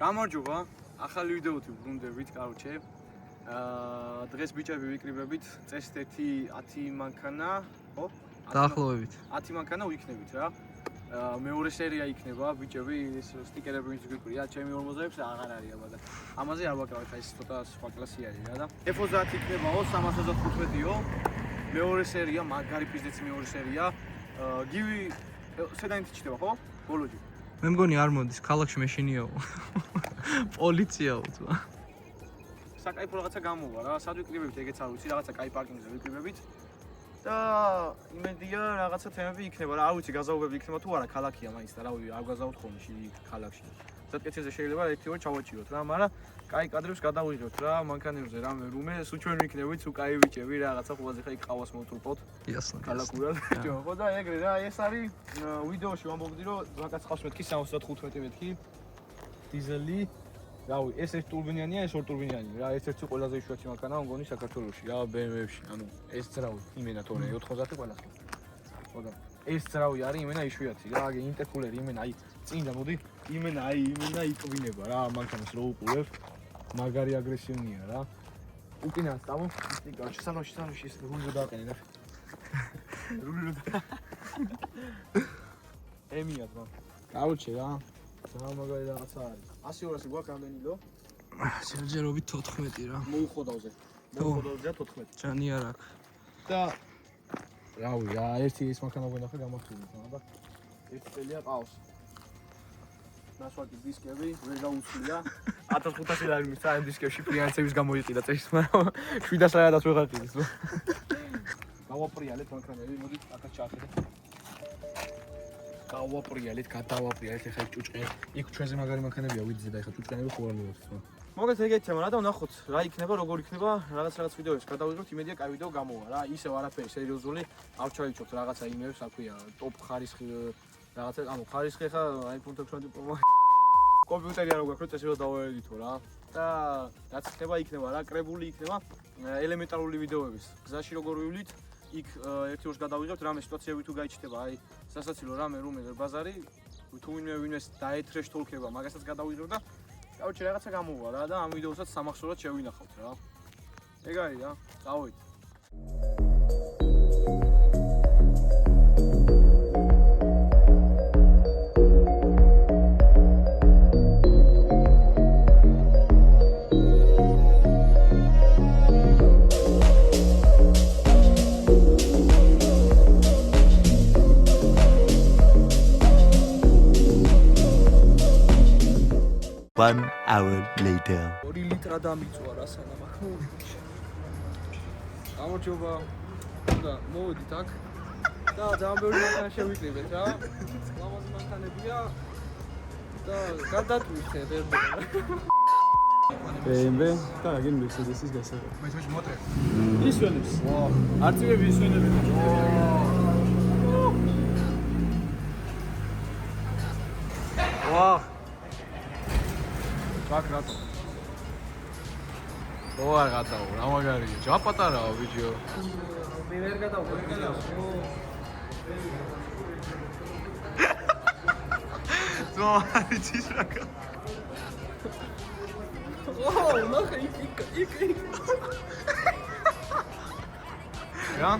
გამარჯობა, ახალი ვიდეოთი ვბრუნდებით, კაროჩე. დღეს ბიჭები ვიკრიბებით, წესით 10 მანქანა, ხო? დაახლოებით. 10 მანქანა ვიქნებით რა. მეორე სერია იქნება, ბიჭები, ეს სტიკერები ვინც გიკვირია, ჩემი 46 აღარ არის აბა და ამაზე არ ვაკრავთ, ეს ცოტა სხვა კლასი არის რა და F30 იქნებაო, 335-იო. მეორე სერია, მაგარი ფიზეც მეორე სერია. გივი სედანით ჩდება, ხო? ბოლოჯი. მე მგონი არ მოდის, ქალაქში მეშინიაო. პოლიციაო თვა. საკაიფო რაღაცა გამოვა რა, სად ვიკრიბებით, ეგეც არ ვიცი, რაღაცა კაი პარკინგზე ვიკრიბებით. და იმედია რაღაცა თემები იქნება რა, არ ვიცი, გაზაობები იქნება თუ არა, ქალაქია მაინც და რავი, არ გაზაობთ ხოლმე ქალაქში. ზედკეცეზე შეიძლება ერთი-ორი ჩავაჭიროთ რა, მაგრამ კაი კადრებს გადავიღებთ რა, მანქანებზე რამე რუმე, სულ ჩვენ ვიქნებით, სულ კაი ბიჭები, რაღაცა ხუბაზე ხა იქ ყავას მოვთულყოთ. იასნა. ქალაქურად. ხო და ეგრე რა, ეს არის ვიდეოში ვამბობდი, რომ ზვაკაც ხავს მეთქი 75 მეთქი. დიზელი. რავი, ეს ერთ ტურბინიანია, ეს ორ ტურბინიანი რა, ერთ-ერთი ყველაზე იშვიათი მანქანაა მგონი საქართველოში რა, BMW-ში. ანუ ეს რავი, იმენა თორე 90 ყველას. ხო და ეს რავი არის იმენა იშვიათი რა, აგე ინტერკულერი იმენა აი წინ და მოდი, იმენა იკბინება რა, მანქანას რო უყურებ. მაგარი აგრესიულია რა. უკინას დავო, ისე სანოში ეს რული რო დააყენე რა. რული რო და. ემია თვა. კაროჩე რა. ძალიან მაგარი რაღაცა არის. 100-200 გვაქვს რამდენილო? სერჯერობით 14 რა. მოუხოდავზე. მოუხოდავზე 14. ჯანი არ აქვს. და რავი რა, ერთი ის მანქანა გვენახა გამართული თქმა და ერთი წელია ყავს. ნასვაკი დისკები ვერ გაუცლია. 1500 ლარი მისცა ამ დისკებში ფინანსების გამოიყიდა წესით, მაგრამ 700 ლარადაც ვეღარ ყიდის. გავაპრიალეთ მანქანები, მოდით აქაც ჩაახედეთ. გავაპრიალეთ, გადავაპრიალეთ, ეხლა ჭუჭყენ. იქ ჩვენზე მაგარი მანქანებია, ვიძე და ეხლა ჭუჭყენები ხო არ მივაქვს თქო. მოგეთ ეგეთია, რა და ვნახოთ, რა იქნება, როგორ იქნება, რაღაც ვიდეოებს გადავიღებთ, იმედია კაი ვიდეო გამოვა რა. ისევ არაფერი სერიოზული, არ ჩავიჩოთ რაღაცა იმებს, რა ქვია, ტოპ ხარისხი რაღაცა, ანუ ხარისხი ხა iPhone 16 Pro კომპიუტერი არ გვაქვს, წესი რომ დავაედითო რა. და რაც იქნება რა, კრებული იქნება ელემენტარული ვიდეოების. გზაში როგორ ვივლით, იქ ერთი ორს გადავიღებთ, რამე სიტუაციები თუ გაიჩნდება, აი სასაცილო რამე ბაზარი, თუ ვინმეს დაეთრეშ თოლქება, მაგასაც გადავიღებთ და კაუჩი რაღაცა გამოვა რა და ამ ვიდეოსაც სამახსოვრად შევინახავთ რა. ეგ არის რა, წავით. One hour later. 2 ლიტრა დამიწვა რა სანამ აქ მოვიდეთ. გამარჯობა. და მოვიდით აქ. და ძალიან ბევრი მანქანა შევიკრიბეთ რა. ლამაზი მანქანებია. და გადატვირთ ერბა. BMW და აგენ Mercedes-ის გასაღებ. მე მოტრე. ისვენებს. არწივები ისვენები. ვაჰ. ჩაკ რატო? ო არ გადაო, რა მაგარია. ჯა პატარაა ბიჭო. მე ვერ გადავყო. ძო, იცის რა. ოუ, ნახე იქ. რა?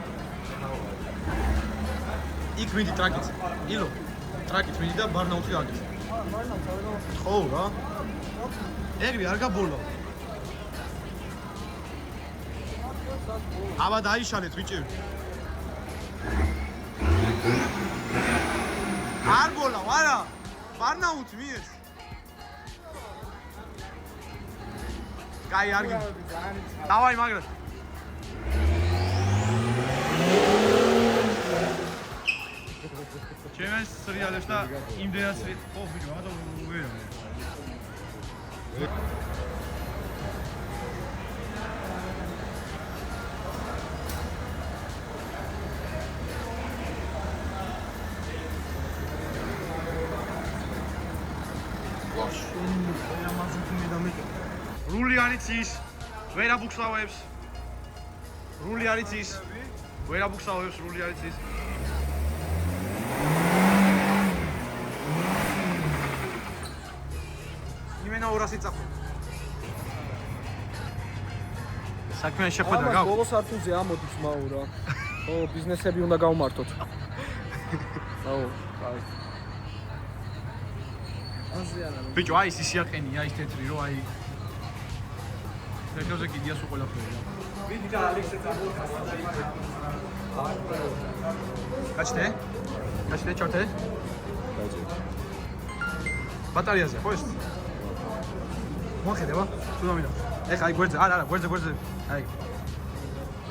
იქ მიდი ტრაკით. ილო. ტრაკით მიდი და ბარნაუთი აგეთ. ხო რა. ეგრე არ გაბოლო. აბა დაიშალეთ ბიჭები. არ ბოლავ, არა. ბარნაუთი მიეც. კაი არ გინდა. დავაი მაგრად. ჩემს სერიალებს და იმდენად ხო ბიჭო, რა ვერ რული არის ის, ვერ აბუქსავებს. რული არის ის. ვერ აბუქსავებს, რული არის ის. წინა 200 წახო. საქმე შეხვედრა გაქვს. ბოლოს არწუზე ამოდის მაურა. ო, ბიზნესები უნდა გავმართოთ. აუ, კაი. აზიანა. ბიჭო, აი ეს ისიაყენია, ის თეთრი რო აი. რეგოზე კიდიას უყოლაფერია. ვიდი და ალექსე წამოხდა და იმას. გაჩნე? გაჩნე ჩორტე? გაჩნე. ბატარეაზე, ხო ეს? მოხედება? თუ დამიდა. ეხა აი გვერდზე, არა, გვერდზე. აი.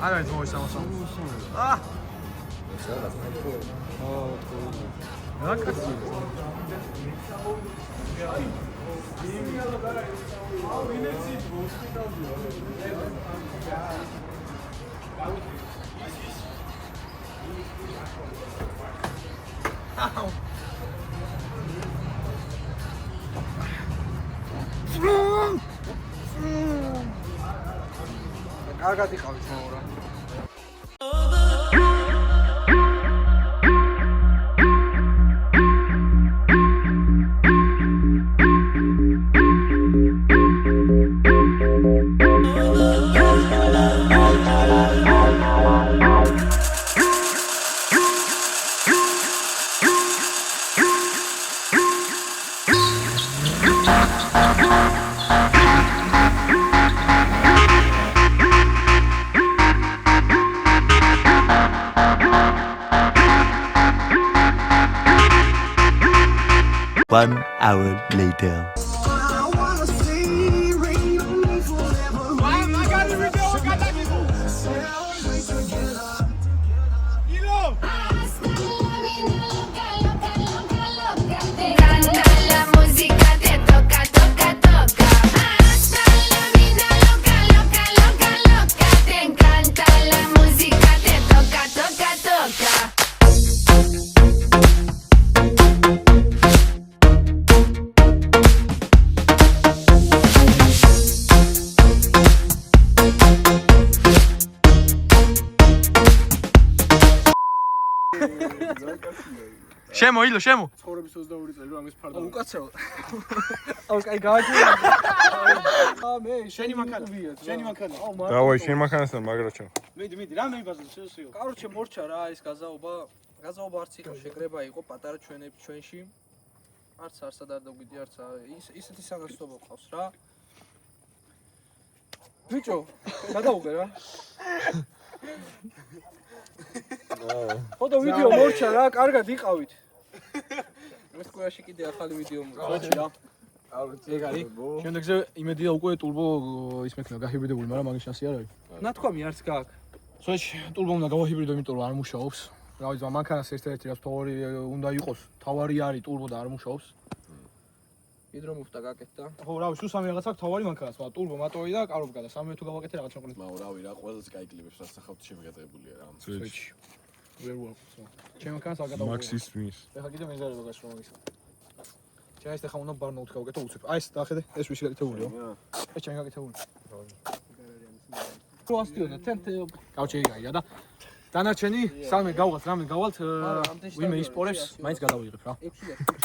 არა ეს მოის სამოსამ. აა! რა კაცი? კარგად იყავით მაურა. One hour later. შემო ილო შემო ცხოვრების 22 წელი რომ ამის ფარდა. უკაცრავ. აუ, კაი გააჩვენა. აა მე შენი მანქანა. აუ, დავაი, შენ მანქანასთან მაგრაჩო. მიდი, რა მეიბაზო შეუსიო. კაროჩე მორჩა რა ეს გაზაობა არც იყო შეკრება იყო პატარა ჩვენში. არც არ დაგიდი არც ისეთი საგასტობა ყავს რა. ბიჭო, გადაუღე რა. ფოტო ვიდეო მორჩა რა, კარგად იყავით. ეს ყურაში კიდე ახალი ვიდეო მოვიდა რა. ეგ არის. შემდეგზე იმედია უკვე ტურბო ის მექნება გაჰიბრიდებული, მაგრამ მაგის შანსი არ არის. ნათქვამი არც გაქვს. სულში ტურბო უნდა გავაჰიბრიდო, იმიტომ რომ არ მუშაობს. რა ვიცი, მანქანას ერთ-ერთი რაც თავარი უნდა იყოს. თავარი არის ტურბო და არ მუშაობს. ჰიდრომუფტა გაკეთდა. ხო, რა ვიცი, სამი რაღაცა აქვს თავარი მანქანას, მაგრამ ტურბო, მატორი და კარობკა და სამივე თუ გავაკეთე რაღაც მოკლედ. მაუ რავი რა, ყველაზე კაი კლიპებს რაც სახავთ შემეგატებულია რა. სულში. ვერ ვაკეთე. ჩემ მანქანას არ გადავუღე. მაქსის მის. ეხლა კიდე მეზარება გასვლა მაგისა. ჩემს ეხლა უნდა ბარნოუტ გავაკეთო უცებ. აი ეს დახედე, ეს ვისი გაკეთებულია. ეს ჩემი გაკეთებული. რო ასტიოდა, თენთ გავჩეიგაია და დანარჩენი სამე გავღაც, რამე გავალთ, ვიმე ისპორებს, მაინც გადავიღებ რა. 6-ი